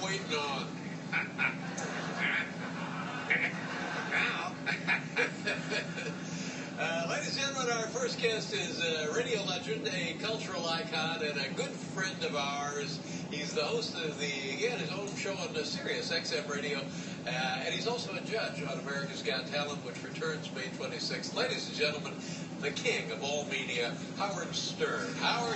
waiting on? Now, ladies and gentlemen, our first guest is a radio legend, a cultural icon, and a good friend of ours. He's the host of his own show on Sirius XM Radio, and he's also a judge on America's Got Talent, which returns May 26th. Ladies and gentlemen, the king of all media, Howard Stern. Howard,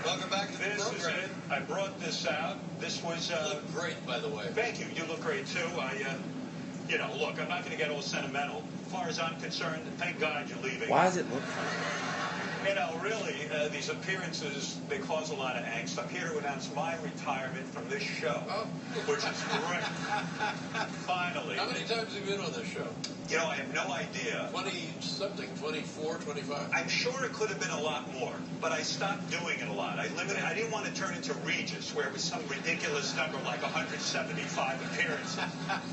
welcome back to the program. This is it. I brought this out. This was... You look great, by the way. Thank you. You look great, too. Look, I'm not going to get all sentimental. As far as I'm concerned, thank God you're leaving. Why does it look funny? Really, these appearances, they cause a lot of angst. I'm here to announce my retirement from this show, which is great. Finally. How many times have you been on this show? I have no idea. 20-something, 24, 25? I'm sure it could have been a lot more, but I stopped doing it a lot. I didn't want to turn into Regis, where it was some ridiculous number like 175 appearances.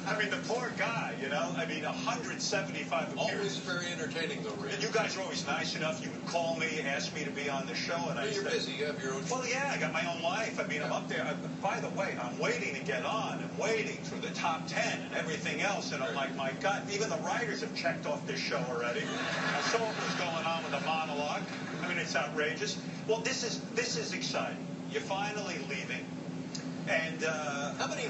I mean, the poor guy, 175 appearances. Always very entertaining, though, Regis. And you guys are always nice enough. You would call me, ask me to be on the show, and I You're busy. You have your own show. Well, yeah, I got my own life. I'm up there. By the way, I'm waiting to get on. I'm waiting through the top 10 and everything else, and I'm like, my God, even the writers have checked off this show already. I saw what was going on with the monologue. It's outrageous. Well, this is exciting. You're finally leaving, and how many?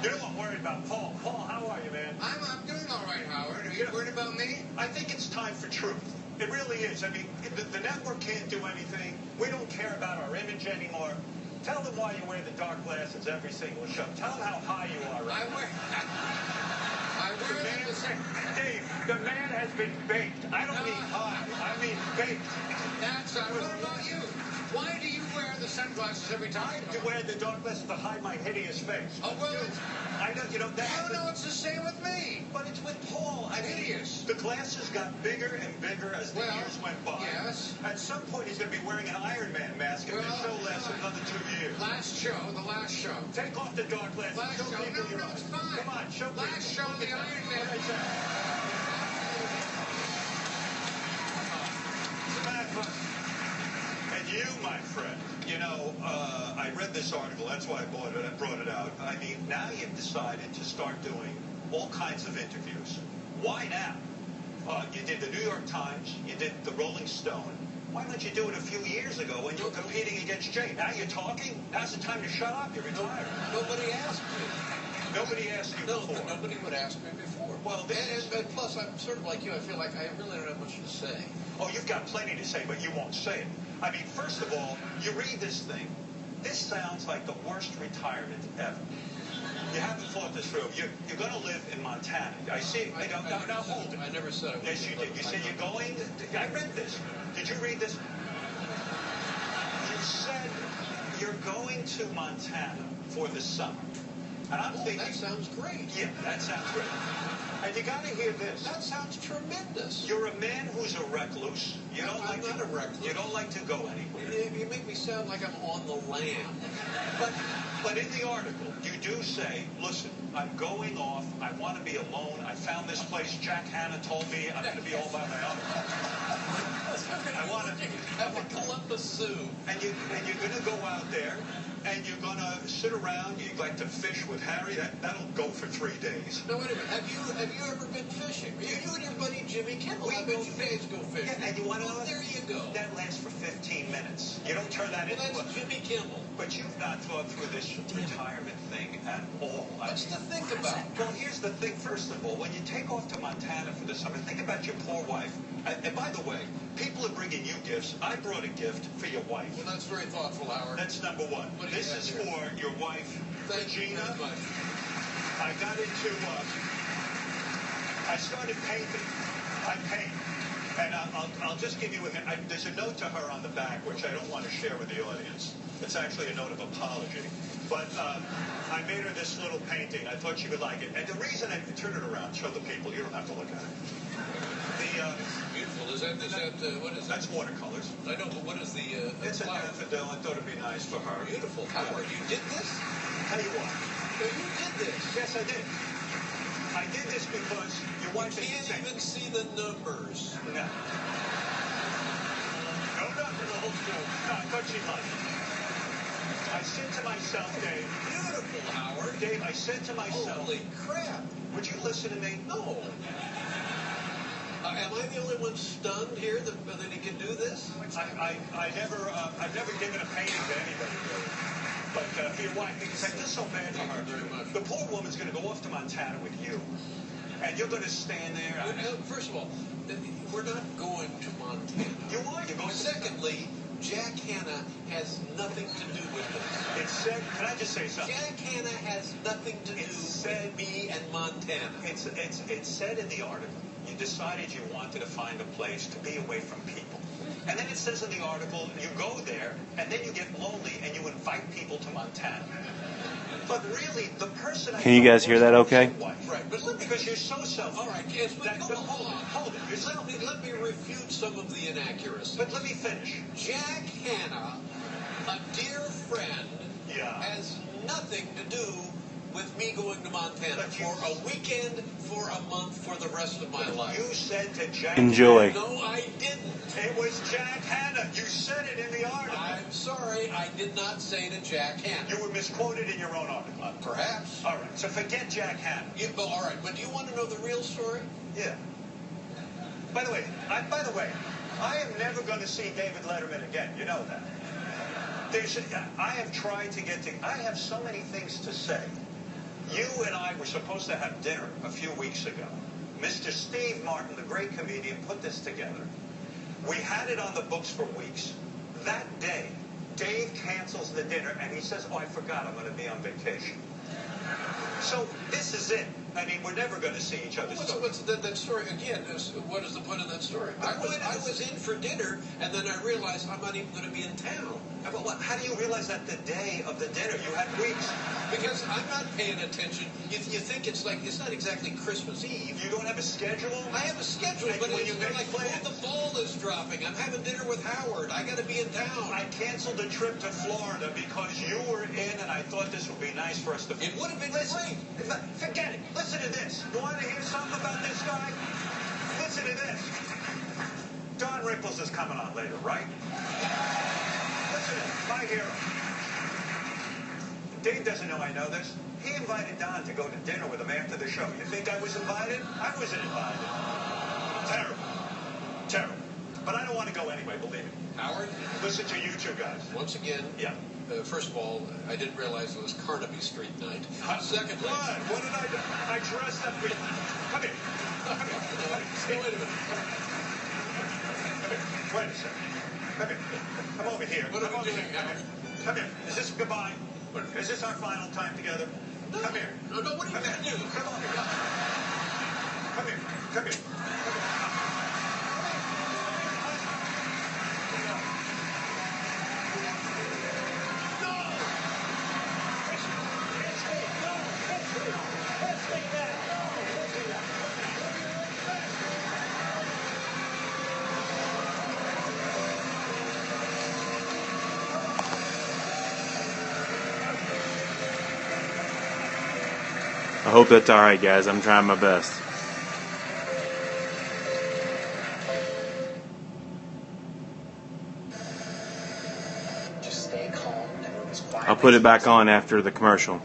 I'm worried about Paul. Paul, how are you, man? I'm doing all right, Howard. Are you worried about me? I think it's time for truth. It really is. The network can't do anything. We don't care about our image anymore. Tell them why you wear the dark glasses every single show. Tell them how high you are. Right? I wear them the same. Dave, the man has been baked. I don't mean high. I mean baked. That's what about you? Why do you wear the sunglasses every time? You wear the dark glasses to hide my hideous face. Oh, well, I know, it's the same with me. But it's with Paul. Hideous. The glasses got bigger and bigger as the years went by. Yes. At some point, he's going to be wearing an Iron Man mask, and the show lasts another 2 years. The last show. Take off the dark glasses. Last show. No, it's fine. Come on, show people. Last show, the Iron Man. And you, my friend, I read this article. That's why I brought it out. Now you've decided to start doing all kinds of interviews. Why now? You did the New York Times. You did the Rolling Stone. Why didn't you do it a few years ago when you were competing against Jay? Now you're talking? Now's the time to shut up. You're retired. Nobody asked me. Nobody asked you before. Nobody would ask me before. Well, and plus, I'm sort of like you. I feel like I really don't have much to say. Oh, you've got plenty to say, but you won't say it. First of all, you read this thing. This sounds like the worst retirement ever. You haven't thought this through. You're going to live in Montana. I see. Now hold it. I never said it. Yes, you did. You said you're going. I read this. Did you read this? You said you're going to Montana for the summer. And I'm thinking... that sounds great. Yeah, that sounds great. And you got to hear this. That sounds tremendous. You're a man who's a recluse. I'm not a recluse. You don't like to go anywhere. You make me sound like I'm on the lam. But in the article, you do say, listen, I'm going off. I want to be alone. I found this place. Jack Hanna told me I'm going to be all by my own. I want to have a Columbus Zoo. And you're going to go out there, and you're going to sit around. You like to fish with Harry. That'll go for 3 days. No, wait a minute. Have you ever been fishing? You and your buddy Jimmy Kimmel. I bet you guys go fishing. Yeah, and you want to know? There you go. That lasts for 15 minutes. You don't turn that into that's Jimmy Kimmel. But you've not thought through this retirement thing at all. What's to think about? Well, here's the thing. First of all, when you take off to Montana for the summer, think about your poor wife. And by the way, people are bringing you gifts. I brought a gift for your wife. Well, that's very thoughtful, Howard. That's number one. This is for your wife, Regina. Thank you very much. I got into, I started painting. I paint. And I'll just give you there's a note to her on the back, which I don't want to share with the audience. It's actually a note of apology. But I made her this little painting. I thought she would like it. And the reason I turn it around, show the people. You don't have to look at it. Beautiful. Is that what is that? That's watercolors. I know, but what is the? It's a flower? daffodil. I thought it'd be nice for her. Beautiful. Howard, you did this? Tell you what. No, you did this. Yes, I did. I did this because your wife You can't even see the numbers. No. No number the whole show. No, I thought she'd like it. I said to myself, Dave. Beautiful, Howard. Dave, I said to myself. Holy crap. Would you listen to me? No. Am I the only one stunned here that he can do this? I've never given a painting to anybody, really. But for your wife, because I feel so bad for her. Very much. The poor woman's going to go off to Montana with you. And you're going to stand there. First of all, we're not going to Montana. You are. You're going. Secondly, Jack Hanna has nothing to do with this. It said, can I just say something? Jack Hanna has nothing to do with me and Montana. It said in the article, you decided you wanted to find a place to be away from people. And then it says in the article, you go there, and then you get lonely, and you invite people to Montana. But really, the person... Can you guys hear that okay? Right, but because you're so selfish. All right, yes, but hold it. Let me refute some of the inaccuracies. But let me finish. Jack Hanna, a dear friend, has nothing to do with me going to Montana for a weekend, for a month, for the rest of my life. You said to Jack... Enjoy. Hanna, No, I didn't. It was Jack Hanna. You said it in the article. I'm sorry, I did not say to Jack Hanna. You were misquoted in your own article. Perhaps. All right, so forget Jack Hanna. All right, but do you want to know the real story? Yeah. By the way, I am never going to see David Letterman again. You know that. I have tried to get to... I have so many things to say. You and I were supposed to have dinner a few weeks ago. Mr. Steve Martin, the great comedian, put this together. We had it on the books for weeks. That day, Dave cancels the dinner, and he says, oh, I forgot, I'm going to be on vacation. So this is it. I mean, we're never going to see each other. What's that story again? What is the point of that story? I was in for dinner, and then I realized I'm not even going to be in town. How do you realize that the day of the dinner you had weeks? Because I'm not paying attention. You think it's not exactly Christmas Eve. You don't have a schedule? I have a schedule, but it's like the ball is dropping. I'm having dinner with Howard. I got to be in town. I canceled the trip to Florida because you were in, and I thought this would be nice for us to... It would have been great. Forget it. Listen to this. You want to hear something about this guy? Listen to this. Don Rickles is coming on later, right? Listen to this. My hero. Dave doesn't know I know this. He invited Don to go to dinner with him after the show. You think I was invited? I wasn't invited. Terrible. Terrible. But I don't want to go anyway, believe me. Howard? Listen to you two guys. Once again, yeah. First of all, I didn't realize it was Carnaby Street night. Secondly... What did I do? I dressed up with... Come here. Come here. Wait a minute. Come here. Wait a second. Come here. Come over here. What are we doing, Howard? Come here. Is this goodbye? Is this our final time together? No. Come here. No, what are you going to do? Come on. Come here. Come here. I hope that's alright, guys. I'm trying my best. Just stay calm and move as quietly. I'll put it back on after the commercial.